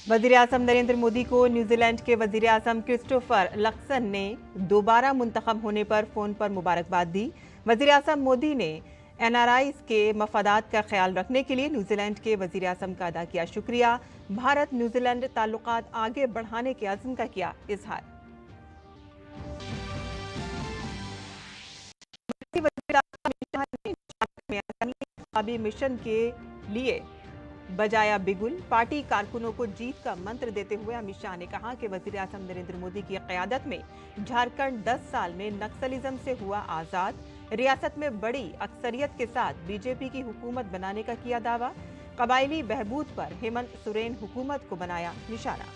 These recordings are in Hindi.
वज़ीर-ए-आज़म नरेंद्र मोदी को न्यूजीलैंड के वज़ीर-ए-आज़म क्रिस्टोफर लक्सन ने दोबारा मुंतखब होने पर फ़ोन पर मुबारकबाद दी। वज़ीर-ए-आज़म मोदी ने एनआरआईज़ के मफादात का ख्याल रखने के लिए न्यूजीलैंड के वज़ीर-ए-आज़म का अदा किया शुक्रिया। भारत न्यूजीलैंड ताल्लुकात आगे बढ़ाने के अज़्म का किया इजहार। वज़ीर-ए-आज़म मिशन के लिए बजाया बिगुल। पार्टी कारकुनों को जीत का मंत्र देते हुए अमित शाह ने कहा कि वज़ीर-ए-आज़म नरेंद्र मोदी की क़यादत में झारखंड 10 साल में नक्सलिज्म से हुआ आज़ाद। रियासत में बड़ी अक्सरियत के साथ बीजेपी की हुकूमत बनाने का किया दावा। कबायली बहबूद पर हेमंत सोरेन हुकूमत को बनाया निशाना।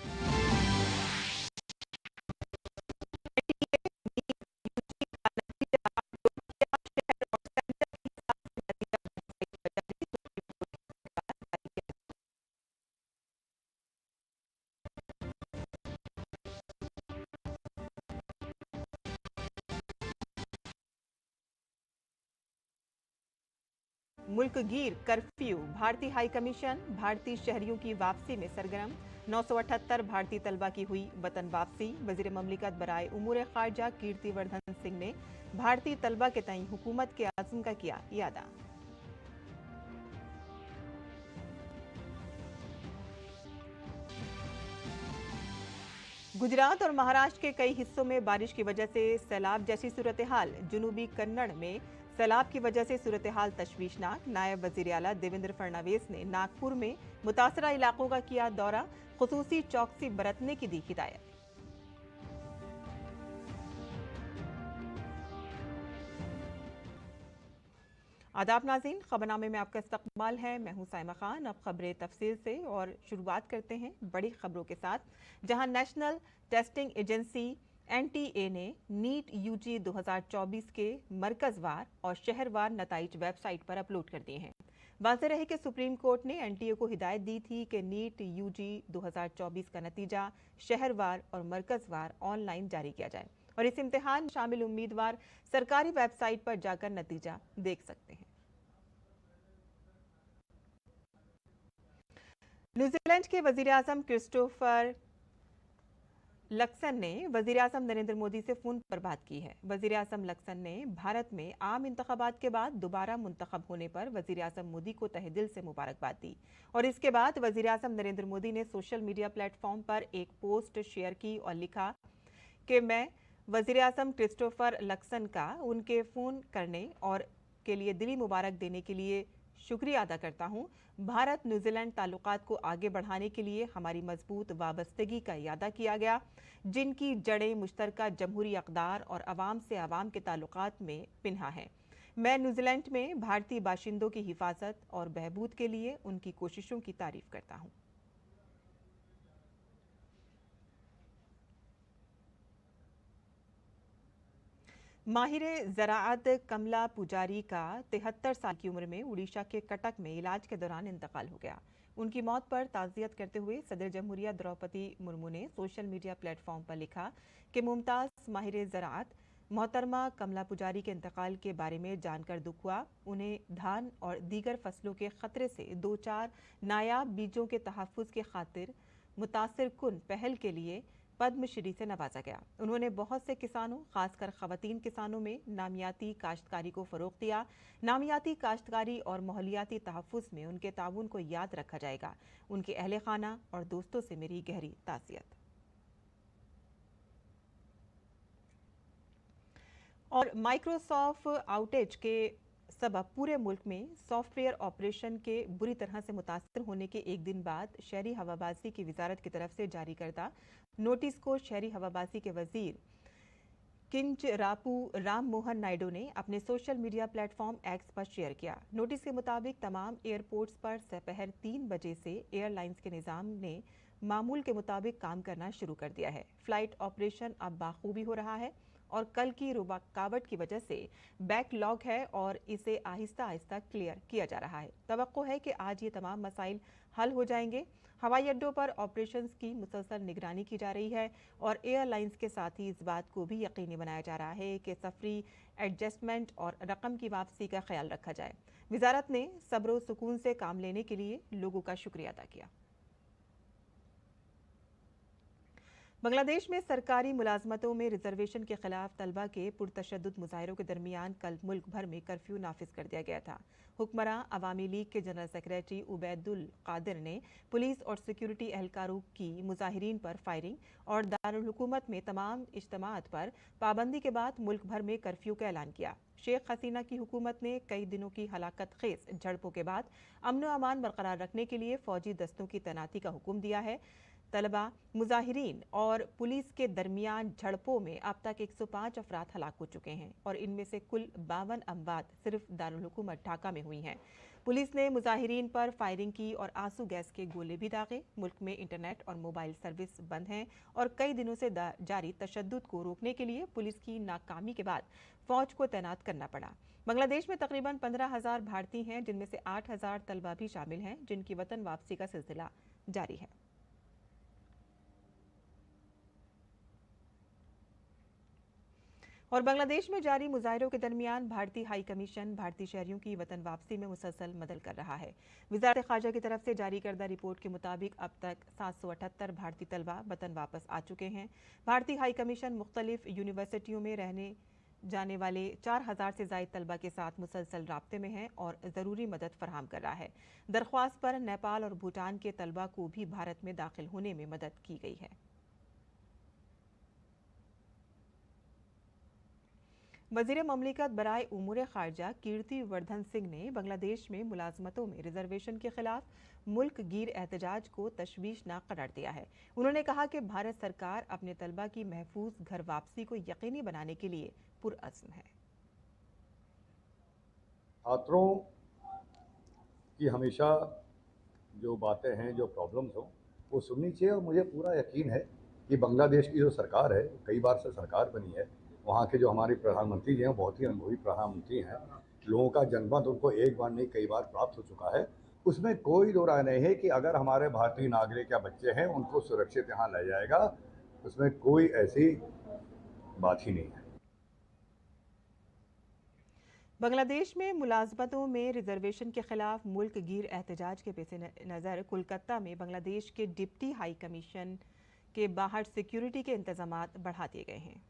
मुल्क गिर कर्फ्यू। भारतीय हाई कमीशन भारतीय शहरियों की वापसी में सरगर्म। 978 भारतीय तलबा की हुई वतन वापसी। वजीर ममलिकत बराए उमूर खारजा कीर्तिवर्धन सिंह ने भारतीय तलबा के तई हुकूमत के आज़म का किया यादा। गुजरात और महाराष्ट्र के कई हिस्सों में बारिश की वजह से सैलाब जैसी सूरत हाल। जनूबी कन्नड़ में सैलाब की वजह से सूरत हाल तशवीशनाक। नायब वजीर आला देवेंद्र फडणवीस ने नागपुर में मुतासरा इलाकों का किया दौरा। खुसूसी चौकसी बरतने की दी हिदायत। आदाब नाज़रीन, खबरनामे में आपका इस्तकबाल है। मैं हूं साइमा खान। अब खबरें तफसील से और शुरुआत करते हैं बड़ी खबरों के साथ, जहां नेशनल टेस्टिंग एजेंसी एनटीए ने नीट यूजी 2024 के मरकजवार और शहरवार नताइज वेबसाइट पर अपलोड कर दिए हैं। वाज़ेह रहे कि सुप्रीम कोर्ट ने एनटीए को हिदायत दी थी कि नीट यूजी 2024 का नतीजा शहरवार और मरकजवार ऑनलाइन जारी किया जाए और इस इम्तिहान में शामिल उम्मीदवार सरकारी वेबसाइट पर जाकर नतीजा देख सकते हैं। न्यूजीलैंड के वज़ीर-ए-आज़म क्रिस्टोफर लक्सन ने वज़ीर-ए-आज़म नरेंद्र मोदी से फ़ोन पर बात की है। वज़ीर-ए-आज़म लक्सन ने भारत में आम इंतखाबात के बाद दोबारा मुंतखब होने पर वज़ीर-ए-आज़म मोदी को तहे दिल से मुबारकबाद दी और इसके बाद वज़ीर-ए-आज़म नरेंद्र मोदी ने सोशल मीडिया प्लेटफॉर्म पर एक पोस्ट शेयर की और लिखा कि मैं वज़ीर-ए-आज़म क्रिस्टोफर लक्सन का उनके फ़ोन करने और के लिए दिली मुबारक देने के लिए शुक्रिया अदा करता हूं। भारत न्यूजीलैंड ताल्लुकात को आगे बढ़ाने के लिए हमारी मजबूत वाबस्तगी का इयादा किया गया, जिनकी जड़ें मुश्तरका जमहूरी अक़दार और अवाम से अवाम के ताल्लुकात में पिन्हा हैं। मैं न्यूजीलैंड में भारतीय बाशिंदों की हिफाजत और बहबूद के लिए उनकी कोशिशों की तारीफ करता हूं। माहिर ज़राअत कमला पुजारी का 73 साल की उम्र में उड़ीसा के कटक में इलाज के दौरान इंतकाल हो गया। उनकी मौत पर ताज़ियत करते हुए सदर जमहूरिया द्रौपदी मुर्मू ने सोशल मीडिया प्लेटफॉर्म पर लिखा कि मुमताज़ माहिर ज़राअत मोहतरमा कमला पुजारी के इंतकाल के बारे में जानकर दुख हुआ। उन्हें धान और दीगर फसलों के खतरे से 2-4 नायाब बीजों के तहफ़्फ़ुज़ के खातिर मुतासिर कुन पहल के लिए पद्मश्री से नवाजा गया। उन्होंने बहुत से किसानों, खासकर खवातीन किसानों में नामियाती काश्तकारी को फ़रोग़ दिया। नामियाती काश्तकारी और माहौलियाती तहफ़्फ़ुज़ में उनके ताउन को याद रखा जाएगा। उनके अहले खाना और दोस्तों से मेरी गहरी ताज़ियत। और माइक्रोसॉफ्ट आउटेज के सबब पूरे मुल्क में सॉफ्टवेयर ऑपरेशन के बुरी तरह से मुतासर होने के एक दिन बाद शहरी हवाबाजी की वजारत की तरफ से जारी करदा नोटिस को शहरी हवाबाजी के वजीर किंचरापू राम मोहन नायडू ने अपने सोशल मीडिया प्लेटफॉर्म एक्स पर शेयर किया। नोटिस के मुताबिक तमाम एयरपोर्ट्स पर दोपहर 3 बजे से एयरलाइंस के निज़ाम ने मामूल के मुताबिक काम करना शुरू कर दिया है। फ्लाइट ऑपरेशन अब बाखूबी हो रहा है और कल की रुकावट की वजह से बैकलॉग है और इसे आहिस्ता आहिस्ता क्लियर किया जा रहा है। तवक्को है कि आज ये तमाम मसाइल हल हो जाएंगे। हवाई अड्डों पर ऑपरेशंस की मुसलसल निगरानी की जा रही है और एयरलाइंस के साथ ही इस बात को भी यकीनी बनाया जा रहा है कि सफरी एडजस्टमेंट और रकम की वापसी का ख्याल रखा जाए। वजारत ने सब्र व सुकून से काम लेने के लिए लोगों का शुक्रिया अदा किया। बांग्लादेश में सरकारी मुलाजमतों में रिजर्वेशन के खिलाफ तलबा के पुरतशद्दुद मुजाहिरों के दरमियान कल मुल्क भर में कर्फ्यू नाफिज कर दिया गया था। हुक्मरां अवामी लीग के जनरल सेक्रेटरी उबैदुल कादिर ने पुलिस और सिक्योरिटी एहलकारों की मुजाहिरीन पर फायरिंग और दारुल हुकूमत में तमाम इज्तिमात पर पाबंदी के बाद मुल्क भर में कर्फ्यू का ऐलान किया। शेख हसीना की हुकूमत ने कई दिनों की हलाकत खेज झड़पों के बाद अमन व अमान बरकरार रखने के लिए फौजी दस्तों की तैनाती का हुक्म दिया है। तलबा, मुजाहिरीन और पुलिस के दरमियान झड़पों में अब तक 105 अफराद हलाक हो चुके हैं और इनमें से कुल 52 अमवात सिर्फ दारुल हुकूमत ढाका में हुई हैं। पुलिस ने मुजाहिरीन पर फायरिंग की और आंसू गैस के गोले भी दागे। मुल्क में इंटरनेट और मोबाइल सर्विस बंद हैं और कई दिनों से जारी तशद्दुद को रोकने के लिए पुलिस की नाकामी के बाद फौज को तैनात करना पड़ा। बांग्लादेश में तकरीबन 15,000 भारतीय हैं, जिनमें से 8,000 तलबा भी शामिल हैं, जिनकी वतन वापसी का सिलसिला जारी है। और बांग्लादेश में जारी मुजाहिरों के दरमियान भारतीय हाई कमीशन भारतीय शहरियों की वतन वापसी में मुसलसल मदद कर रहा है। वजारत खारजा की तरफ से जारी करदा रिपोर्ट के मुताबिक अब तक 778 भारतीय तलबा वतन वापस आ चुके हैं। भारतीय हाई कमीशन मुख्तलिफ यूनिवर्सिटियों में रहने जाने वाले 4,000 से ज्यादा तलबा के साथ मुसलसल राब्ते में है और ज़रूरी मदद फराहम कर रहा है। दरख्वास्त पर नेपाल और भूटान के तलबा को भी भारत में दाखिल होने में मदद की गई है। वजीर ममलिकत बराए उमूर खारजा कीर्ति वर्धन सिंह ने बांग्लादेश में मुलाजमतों में रिजर्वेशन के खिलाफ मुल्क गिर एहतजाज को तशवीशनाक करार दिया है। उन्होंने कहा कि भारत सरकार अपने तलबा की महफूज घर वापसी को यकीनी बनाने के लिए पुरअज़्म है। छात्रों की हमेशा जो बातें हैं, जो प्रॉब्लम्स हो, वो सुननी चाहिए और मुझे पूरा यकीन है कि बांग्लादेश की जो सरकार है, कई बार से सरकार बनी है, वहाँ के जो हमारे प्रधानमंत्री जी हैं बहुत ही अनुभवी प्रधानमंत्री हैं। लोगों का जनमत उनको एक बार नहीं कई बार प्राप्त हो चुका है। उसमें कोई दो राय नहीं है कि अगर हमारे भारतीय नागरिक या बच्चे हैं उनको सुरक्षित यहाँ लाया जाएगा, उसमें कोई ऐसी बात ही नहीं है। बांग्लादेश में मुलाजमतों में रिजर्वेशन के खिलाफ मुल्क गिर एहतजाज के पेश नज़र कोलकाता में बांग्लादेश के डिप्टी हाई कमीशन के बाहर सिक्योरिटी के इंतजाम बढ़ा दिए गए हैं।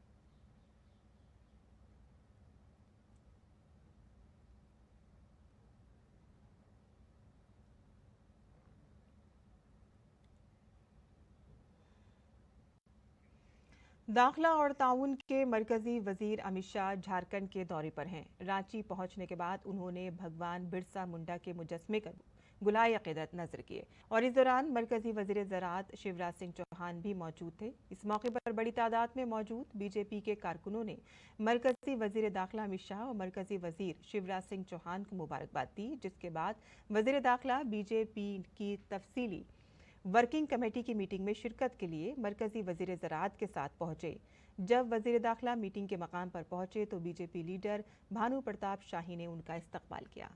दाखिला और ताउन के मरकजी वजीर अमित शाह झारखंड के दौरे पर हैं। रांची पहुंचने के बाद उन्होंने भगवान बिरसा मुंडा के मुजस्मे का गुलाए अक़ीदत नजर किए और इस दौरान मरकजी वजीर ज़राअत शिवराज सिंह चौहान भी मौजूद थे। इस मौके पर बड़ी तादाद में मौजूद बीजेपी के कारकुनों ने मरकजी वजीर दाखिला अमित शाह और मरकजी वजीर शिवराज सिंह चौहान को मुबारकबाद दी, जिसके बाद वजीर दाखिला बीजेपी की तफसीली वर्किंग कमेटी की मीटिंग में शिरकत के लिए मरकजी वजीर ज़राअत के साथ पहुंचे। जब वजीर दाखिला मीटिंग के मकाम पर पहुंचे तो बीजेपी लीडर भानु प्रताप शाही ने उनका इस्तकबाल किया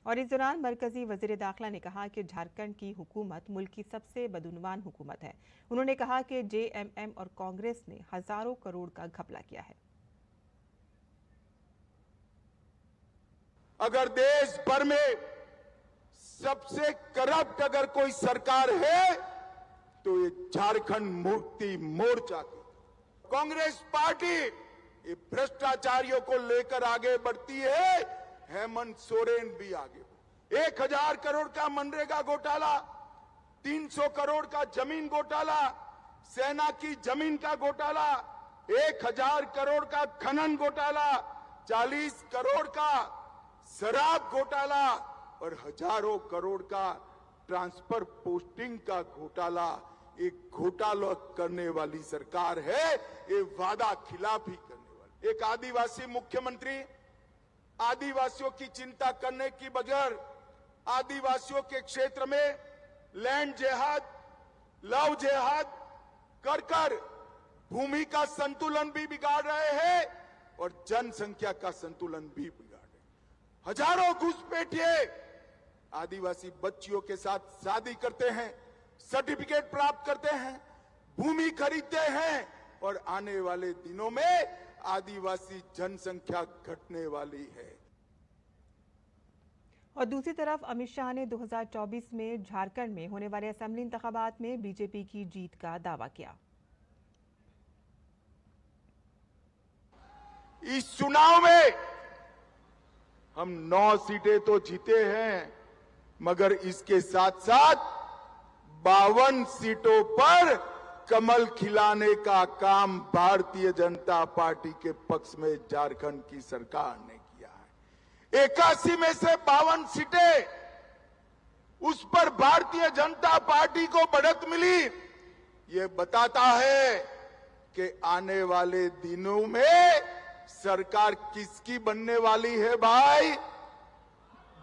और इस दौरान मरकजी वजीर दाखिला ने कहा कि झारखंड की हुकूमत मुल्क की सबसे बदउनवान हुकूमत है। उन्होंने कहा कि JMM और कांग्रेस ने हजारों करोड़ का घपला किया है। अगर देश भर में सबसे करप्ट अगर कोई सरकार है तो ये झारखंड मुक्ति मोर्चा की कांग्रेस पार्टी ये भ्रष्टाचारियों को लेकर आगे बढ़ती है। हेमंत सोरेन भी आगे 1,000 करोड़ का मनरेगा घोटाला, 300 करोड़ का जमीन घोटाला, सेना की जमीन का घोटाला, 1,000 करोड़ का खनन घोटाला, 40 करोड़ का शराब घोटाला और हजारों करोड़ का ट्रांसफर पोस्टिंग का घोटाला। एक घोटाला करने वाली सरकार है, ये वादा खिलाफी करने वाली। एक आदिवासी मुख्यमंत्री आदिवासियों की चिंता करने की बगैर आदिवासियों के क्षेत्र में लैंड जेहाद, लव जेहाद कर भूमि का संतुलन भी बिगाड़ रहे हैं और जनसंख्या का संतुलन भी बिगाड़ रहे हैं। हजारों घुसपैठिए आदिवासी बच्चियों के साथ शादी करते हैं, सर्टिफिकेट प्राप्त करते हैं, भूमि खरीदते हैं और आने वाले दिनों में आदिवासी जनसंख्या घटने वाली है। और दूसरी तरफ अमित शाह ने 2024 में झारखंड में होने वाले असेंबली इंतखाबात में बीजेपी की जीत का दावा किया। इस चुनाव में हम 9 सीटें तो जीते हैं, मगर इसके साथ साथ 52 सीटों पर कमल खिलाने का काम भारतीय जनता पार्टी के पक्ष में झारखंड की सरकार ने किया है। 81 में से 52 सीटें, उस पर भारतीय जनता पार्टी को बढ़त मिली। ये बताता है कि आने वाले दिनों में सरकार किसकी बनने वाली है। भाई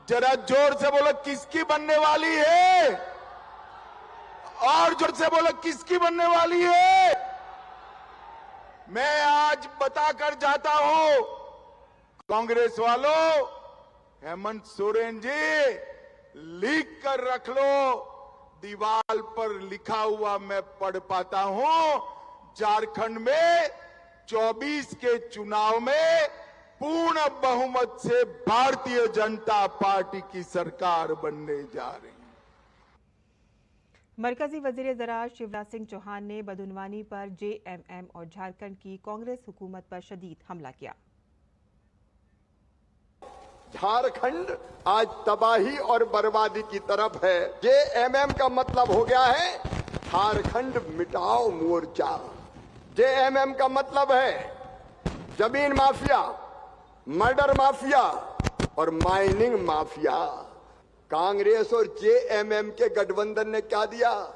जरा जोर से बोलो, किसकी बनने वाली है? और जोर से बोलो, किसकी बनने वाली है? मैं आज बताकर जाता हूं, कांग्रेस वालों, हेमंत सोरेन जी लिख कर रख लो, दीवार पर लिखा हुआ मैं पढ़ पाता हूं। झारखंड में 24 के चुनाव में पूर्ण बहुमत से भारतीय जनता पार्टी की सरकार बनने जा रही है। मरकजी वजीर ज़राअत शिवराज सिंह चौहान ने बदउनवानी पर जेएमएम और झारखंड की कांग्रेस हुकूमत पर शदीद हमला किया। झारखंड आज तबाही और बर्बादी की तरफ है। जेएमएम का मतलब हो गया है झारखंड मिटाओ मोर्चा। जेएमएम का मतलब है जमीन माफिया, मर्डर माफिया और माइनिंग माफिया। कांग्रेस और जेएमएम के गठबंधन ने क्या दिया?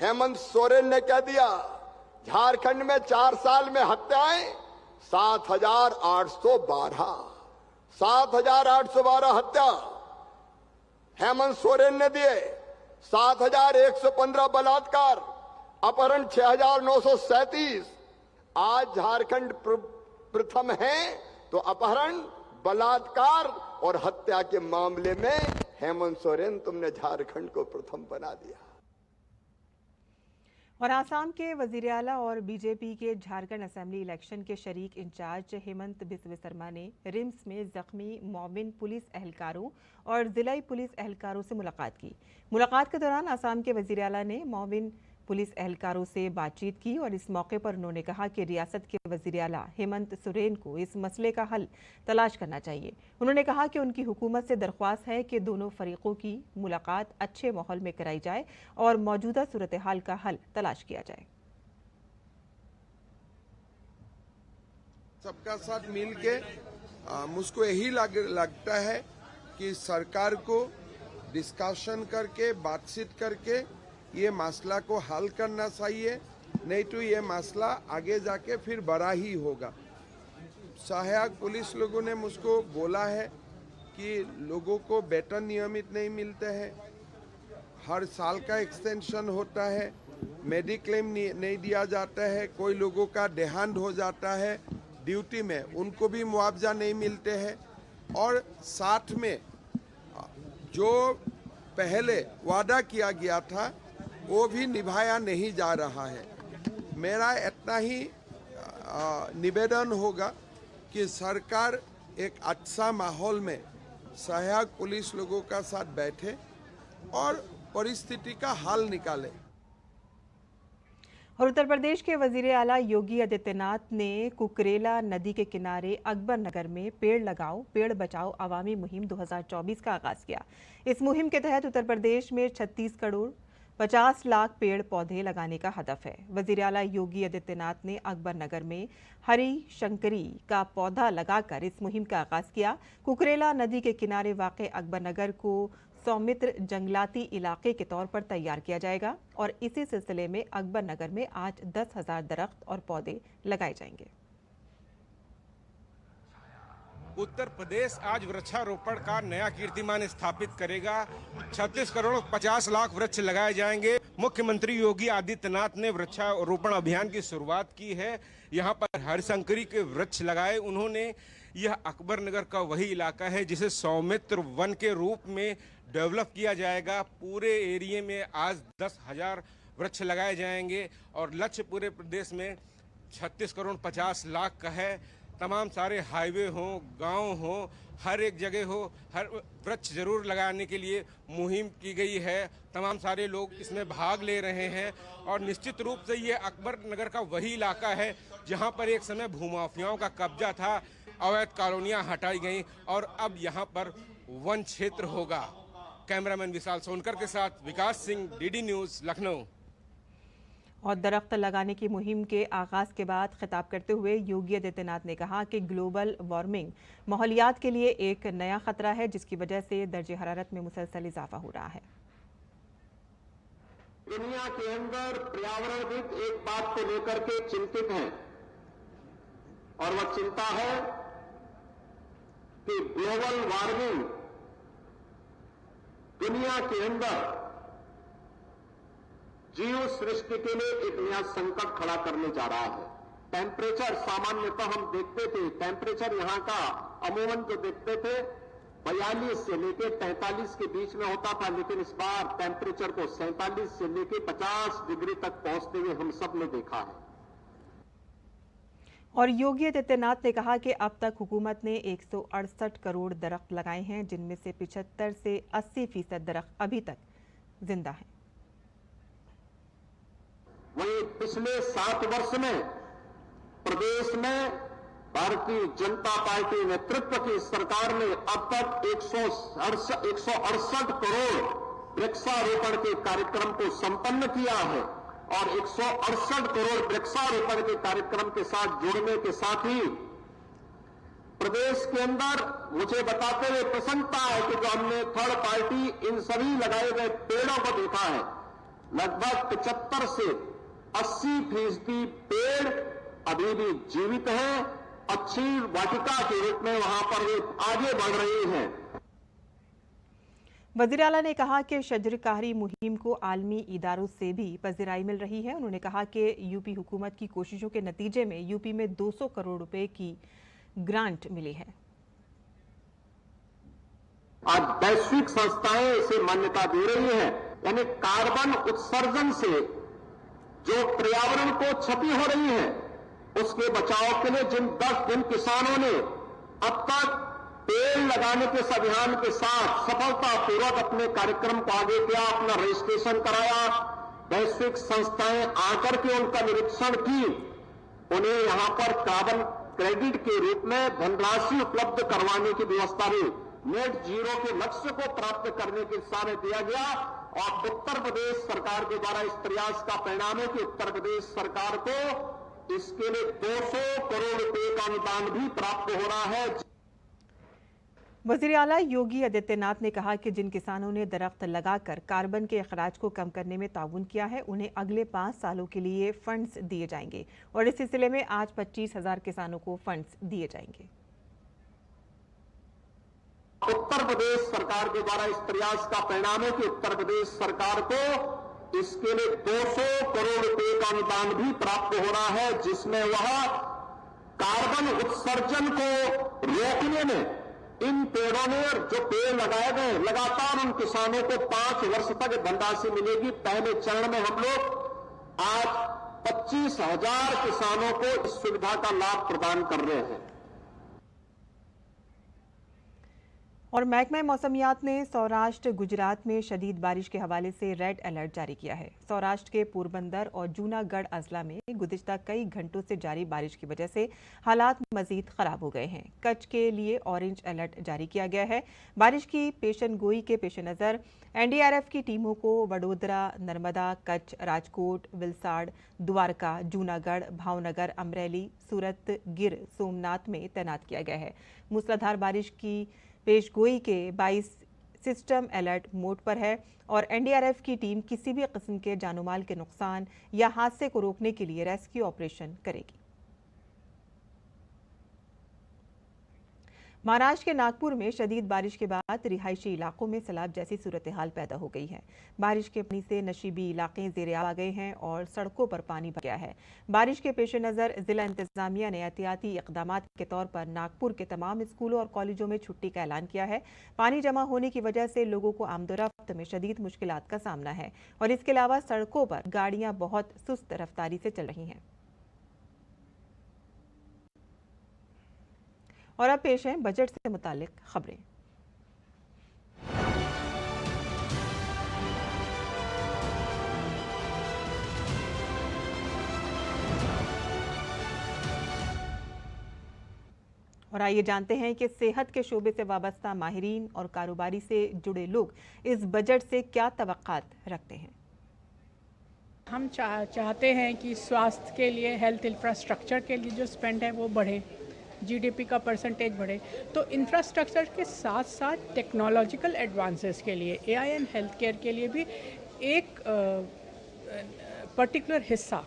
हेमंत सोरेन ने क्या दिया? झारखंड में 4 साल में हत्याएं 7,812 हत्या हेमंत सोरेन ने दिए। 7,115 बलात्कार, अपहरण 6,937। आज झारखंड प्रथम है तो अपहरण, बलात्कार और हत्या के मामले में हेमंत सोरेन तुमने झारखंड को प्रथम बना दिया। और आसाम के वजीर आला और बीजेपी के झारखंड असेंबली इलेक्शन के शरीक इंचार्ज हेमंत बिस्व शर्मा ने रिम्स में जख्मी मोमिन पुलिस एहलकारों और जिलाई पुलिस एहलकारों से मुलाकात की। मुलाकात के दौरान आसाम के वजीर आला ने मोमिन पुलिस एहलकारों से बातचीत की और इस मौके पर उन्होंने कहा कि रियासत के वजीर आला हेमंत सोरेन को इस मसले का हल तलाश करना चाहिए। उन्होंने कहा कि उनकी हुकूमत से दरख्वास्त है कि दोनों फरीकों की मुलाकात अच्छे माहौल में कराई जाए और मौजूदा सूरत हाल का हल तलाश किया जाए। सबका साथ मिल के मुझको यही लगता है कि सरकार को डिस्कशन करके, बातचीत करके ये मसला को हल करना चाहिए, नहीं तो ये मसला आगे जाके फिर बड़ा ही होगा। सहायक पुलिस लोगों ने मुझको बोला है कि लोगों को वेतन नियमित नहीं मिलते हैं, हर साल का एक्सटेंशन होता है, मेडिक्लेम नहीं दिया जाता है, कोई लोगों का देहांत हो जाता है ड्यूटी में, उनको भी मुआवजा नहीं मिलते हैं, और साथ में जो पहले वादा किया गया था वो भी निभाया नहीं जा रहा है। मेरा इतना ही निवेदन होगा कि सरकार एक अच्छा माहौल में सहायक पुलिस लोगों का साथ बैठे और परिस्थिति का हल निकाले। और उत्तर प्रदेश के वजीर आला योगी आदित्यनाथ ने कुकरेला नदी के किनारे अकबर नगर में पेड़ लगाओ पेड़ बचाओ अवामी मुहिम 2024 का आगाज किया। इस मुहिम के तहत उत्तर प्रदेश में 36 करोड़ 50 लाख पेड़ पौधे लगाने का हदफ है। वजीर आला योगी आदित्यनाथ ने अकबर नगर में हरी शंकरी का पौधा लगाकर इस मुहिम का आगाज किया। कुकरेला नदी के किनारे वाक़ अकबर नगर को सौमित्र जंगलाती इलाके के तौर पर तैयार किया जाएगा और इसी सिलसिले में अकबर नगर में आज 10,000 दरख्त और पौधे लगाए जाएंगे। उत्तर प्रदेश आज वृक्षारोपण का नया कीर्तिमान स्थापित करेगा। 36 करोड़ 50 लाख वृक्ष लगाए जाएंगे। मुख्यमंत्री योगी आदित्यनाथ ने वृक्षारोपण अभियान की शुरुआत की है। यहां पर हरशंकरी के वृक्ष लगाए उन्होंने। यह अकबर नगर का वही इलाका है जिसे सौमित्र वन के रूप में डेवलप किया जाएगा। पूरे एरिया में आज 10,000 वृक्ष लगाए जाएंगे और लक्ष्य पूरे प्रदेश में 36 करोड़ 50 लाख का है। तमाम सारे हाईवे हो, गांव हो, हर एक जगह हो, हर वृक्ष जरूर लगाने के लिए मुहिम की गई है। तमाम सारे लोग इसमें भाग ले रहे हैं और निश्चित रूप से ये अकबर नगर का वही इलाका है जहां पर एक समय भूमाफियाओं का कब्जा था, अवैध कॉलोनियां हटाई गई और अब यहां पर वन क्षेत्र होगा। कैमरामैन विशाल सोनकर के साथ विकास सिंह, डीडी न्यूज, लखनऊ। और दरख्त लगाने की मुहिम के आगाज के बाद खिताब करते हुए योगी आदित्यनाथ ने कहा कि ग्लोबल वार्मिंग माहौलियात के लिए एक नया खतरा है, जिसकी वजह से दर्जे हरारत में मुसलसल इजाफा हो रहा है। दुनिया के अंदर पर्यावरणविद एक बात को लेकर के चिंतित हैं और वह चिंता है कि ग्लोबल वार्मिंग दुनिया के अंदर जीव सृष्टि के लिए एक नया संकट खड़ा करने जा रहा है। टेम्परेचर सामान्यतः हम देखते थे, टेम्परेचर यहां का अमूमन जो देखते थे 42 से लेकर 45 के बीच में होता था, लेकिन इस बार टेम्परेचर को 47 से लेकर 50 डिग्री तक पहुंचते हुए हम सब ने देखा है। और योगी आदित्यनाथ ने कहा कि अब तक हुकूमत ने 168 करोड़ दरख्त लगाए हैं, जिनमें से 75 से 80% दरख्त अभी तक जिंदा हैं। वहीं पिछले 7 वर्ष में प्रदेश में भारतीय जनता पार्टी नेतृत्व की सरकार ने अब तक 168 करोड़ वृक्षारोपण के कार्यक्रम को संपन्न किया है और 168 करोड़ वृक्षारोपण के कार्यक्रम के साथ जुड़ने के साथ ही प्रदेश के अंदर मुझे बताते हुए प्रसन्नता है कि जो हमने थर्ड पार्टी इन सभी लगाए गए पेड़ों को देखा है, लगभग 75 से 80% पेड़ अभी भी जीवित हैं, अच्छी वाटिका के रूप में वहां पर वे आगे बढ़ रही हैं। वज़ीर आला ने कहा कि शजरकारी मुहिम को आलमी इदारों से भी पज़िराई मिल रही है। उन्होंने कहा कि यूपी हुकूमत की कोशिशों के नतीजे में यूपी में 200 करोड़ रुपए की ग्रांट मिली है। आज वैश्विक संस्थाएं इसे मान्यता दे रही हैं, यानी कार्बन उत्सर्जन से जो पर्यावरण को क्षति हो रही है उसके बचाव के लिए जिन किसानों ने अब तक पेड़ लगाने के इस अभियान के साथ सफलतापूर्वक अपने कार्यक्रम को आगे किया, अपना रजिस्ट्रेशन कराया, वैश्विक संस्थाएं आकर के उनका निरीक्षण की, उन्हें यहां पर कार्बन क्रेडिट के रूप में धनराशि उपलब्ध करवाने की व्यवस्था भी नेट जीरो के लक्ष्य को प्राप्त करने की दिशा में दिया गया। और उत्तर प्रदेश सरकार के द्वारा इस प्रयास का परिणाम है कि उत्तर प्रदेश सरकार को इसके लिए 200 करोड़ रुपए का अनुदान भी प्राप्त हो रहा है। वज़ीर आला योगी आदित्यनाथ ने कहा कि जिन किसानों ने दरख्त लगाकर कार्बन के अखराज को कम करने में ताउन किया है, उन्हें अगले 5 सालों के लिए फंड्स दिए जाएंगे और इस सिलसिले में आज 25,000 किसानों को फंड्स दिए जाएंगे। उत्तर प्रदेश सरकार के द्वारा इस प्रयास का परिणाम है कि उत्तर प्रदेश सरकार को इसके लिए 200 करोड़ रुपए का अनुदान भी प्राप्त हो रहा है, जिसमें वह कार्बन उत्सर्जन को रोकने में इन पेड़ों ने जो पेड़ लगाए गए लगातार उन किसानों को 5 वर्ष तक धनराशि मिलेगी। पहले चरण में हम लोग आज 25,000 किसानों को इस सुविधा का लाभ प्रदान कर रहे हैं। और महकमा मौसमियात ने सौराष्ट्र गुजरात में शदीद बारिश के हवाले से रेड अलर्ट जारी किया है। सौराष्ट्र के पोरबंदर और जूनागढ़ अजला में गुज़िश्ता कई घंटों से जारी बारिश की वजह से हालात मजीद खराब हो गए हैं। कच्छ के लिए ऑरेंज अलर्ट जारी किया गया है। बारिश की पेशनगोई के पेश नज़र NDRF की टीमों को वडोदरा, नर्मदा, कच्छ, राजकोट, विलसाड़, द्वारका, जूनागढ़, भावनगर, अमरेली, सूरत, गिर सोमनाथ में तैनात किया गया है। मूसलाधार बारिश की पेशगोई के 22 सिस्टम अलर्ट मोड पर है और NDRF की टीम किसी भी किस्म के जानोमाल के नुकसान या हादसे को रोकने के लिए रेस्क्यू ऑपरेशन करेगी। महाराष्ट्र के नागपुर में शदीद बारिश के बाद रिहायशी इलाकों में सैलाब जैसी सूरत हाल पैदा हो गई है। बारिश के पानी से नशीबी इलाके ज़ेर-ए-आब आ गए हैं और सड़कों पर पानी भर गया है। बारिश के पेश नज़र जिला इंतजामिया ने एहतियाती इकदाम के तौर पर नागपुर के तमाम स्कूलों और कॉलेजों में छुट्टी का ऐलान किया है। पानी जमा होने की वजह से लोगों को आमदोरफ्त में शदीद मुश्किलात का सामना है और इसके अलावा सड़कों पर गाड़ियां बहुत सुस्त रफ्तारी से चल रही हैं। और अब पेश है बजट से मुतालिक खबरें। और आइए जानते हैं कि सेहत के शोबे से वाबस्ता माहिरीन और कारोबारी से जुड़े लोग इस बजट से क्या तवक्कात रखते हैं। हम चाहते हैं कि स्वास्थ्य के लिए, हेल्थ इंफ्रास्ट्रक्चर के लिए जो स्पेंड है वो बढ़े, जीडीपी का परसेंटेज बढ़े। तो इंफ्रास्ट्रक्चर के साथ साथ टेक्नोलॉजिकल एडवांसेस के लिए, एआई एंड हेल्थ केयर के लिए भी एक पर्टिकुलर हिस्सा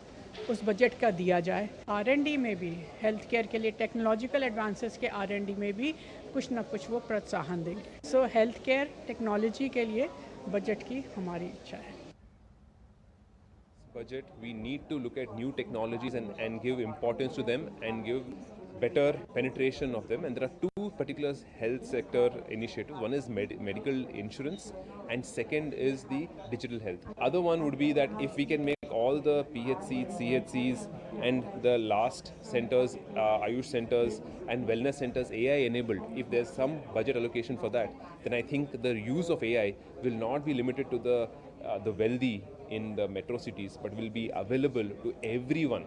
उस बजट का दिया जाए। आर&डी में भी, हेल्थ केयर के लिए टेक्नोलॉजिकल एडवांसेस के आर&डी में भी कुछ ना कुछ वो प्रोत्साहन देंगे। सो हेल्थ केयर टेक्नोलॉजी के लिए बजट की हमारी इच्छा है। Budget, we need to look at new technologies and give importance to them and give better penetration of them. And there are two particular health sector initiatives. One is medical insurance and second is the digital health. Other one would be that if we can make all the PHCs, CHCs and the last centers, Ayush centers and wellness centers AI enabled, if there's some budget allocation for that, then I think the use of AI will not be limited to the wealthy in the metro cities, but will be available to everyone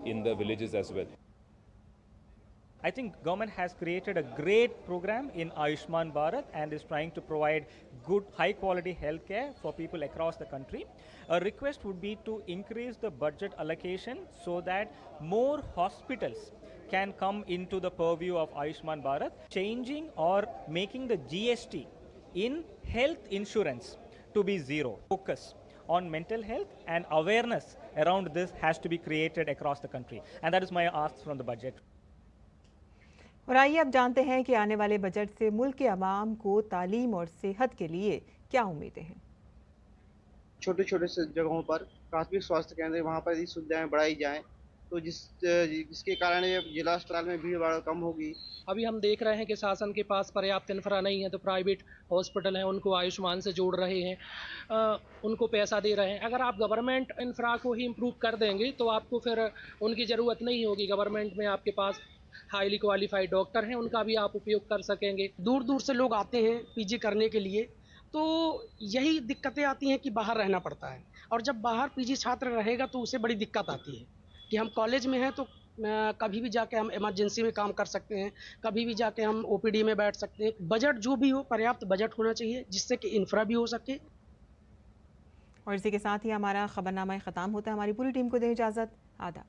in the villages as well. I think government has created a great program in Ayushman Bharat and is trying to provide good, high quality healthcare for people across the country. A request would be to increase the budget allocation so that more hospitals can come into the purview of Ayushman Bharat, changing or making the GST in health insurance to be zero. Focus on mental health and awareness around this has to be created across the country, and that is my ask from the budget. और आइए अब जानते हैं कि आने वाले बजट से मुल्क के अवाम को तालीम और सेहत के लिए क्या उम्मीदें हैं। छोटे छोटे जगहों पर प्राथमिक स्वास्थ्य केंद्र, वहाँ पर यदि सुविधाएं बढ़ाई जाएं तो जिसके कारण जिला अस्पताल में भीड़ भाड़ कम होगी। अभी हम देख रहे हैं कि शासन के पास पर्याप्त इंफ्रा नहीं है, तो प्राइवेट हॉस्पिटल हैं उनको आयुष्मान से जोड़ रहे हैं, उनको पैसा दे रहे हैं। अगर आप गवर्नमेंट इंफ्रा को ही इम्प्रूव कर देंगे तो आपको फिर उनकी ज़रूरत नहीं होगी। गवर्नमेंट में आपके पास हाईली क्वालिफाइड डॉक्टर हैं, उनका भी आप उपयोग कर सकेंगे। दूर दूर से लोग आते हैं पीजी करने के लिए, तो यही दिक्कतें आती हैं कि बाहर रहना पड़ता है, और जब बाहर पीजी छात्र रहेगा तो उसे बड़ी दिक्कत आती है कि हम कॉलेज में हैं तो कभी भी जाके हम इमरजेंसी में काम कर सकते हैं, कभी भी जाके हम ओपीडी में बैठ सकते हैं। बजट जो भी हो, पर्याप्त बजट होना चाहिए जिससे कि इंफ्रा भी हो सके। और इसी के साथ ही हमारा खबरनामा ख़त्म होता है। हमारी पूरी टीम को दें इजाज़त। आदाब।